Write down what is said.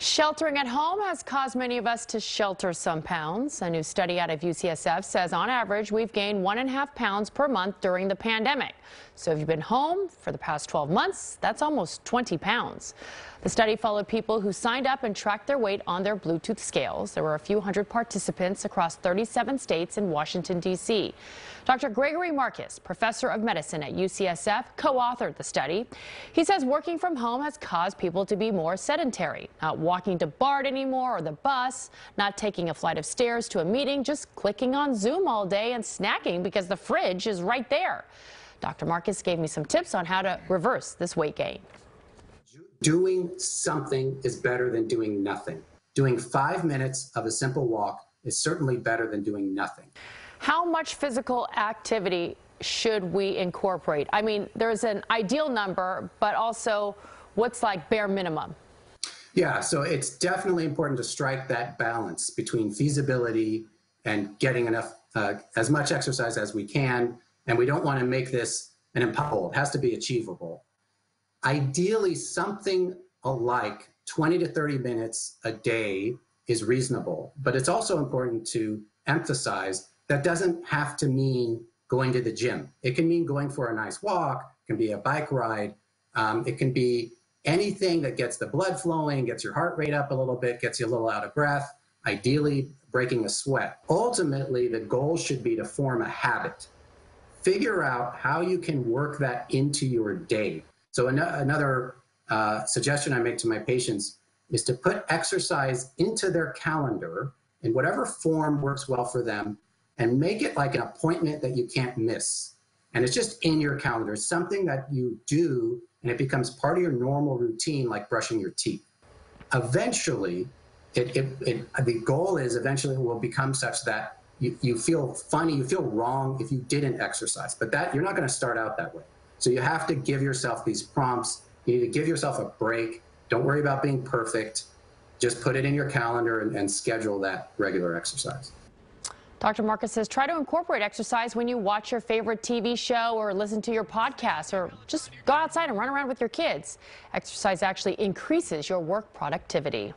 Sheltering at home has caused many of us to shelter some pounds. A new study out of UCSF says on average we've gained 1.5 pounds per month during the pandemic. So if you've been home for the past 12 months, that's almost 20 pounds. The study followed people who signed up and tracked their weight on their Bluetooth scales. There were a few hundred participants across 37 states and Washington, D.C. Dr. Gregory Marcus, professor of medicine at UCSF, co-authored the study. He says working from home has caused people to be more sedentary, not walking to BART anymore or the bus, not taking a flight of stairs to a meeting, just clicking on Zoom all day and snacking because the fridge is right there. Dr. Marcus gave me some tips on how to reverse this weight gain. Doing something is better than doing nothing. Doing 5 minutes of a simple walk is certainly better than doing nothing. How much physical activity should we incorporate? I mean, there's an ideal number, but also what's like bare minimum? Yeah, so it's definitely important to strike that balance between feasibility and getting enough, as much exercise as we can. And we don't want to make this an impossible. It has to be achievable. Ideally, something like 20 to 30 minutes a day is reasonable. But it's also important to emphasize that doesn't have to mean going to the gym. It can mean going for a nice walk, it can be a bike ride, it can be anything that gets the blood flowing, gets your heart rate up a little bit, gets you a little out of breath, ideally breaking a sweat. Ultimately, the goal should be to form a habit. Figure out how you can work that into your day. So another suggestion I make to my patients is to put exercise into their calendar in whatever form works well for them and make it like an appointment that you can't miss. And it's just in your calendar. It's something that you do and it becomes part of your normal routine, like brushing your teeth. Eventually, the goal is eventually it will become such that you feel funny, you feel wrong if you didn't exercise, but that you're not going to start out that way. So you have to give yourself these prompts. You need to give yourself a break. Don't worry about being perfect. Just put it in your calendar and schedule that regular exercise. Dr. Marcus says try to incorporate exercise when you watch your favorite TV show or listen to your podcast or just go outside and run around with your kids. Exercise actually increases your work productivity.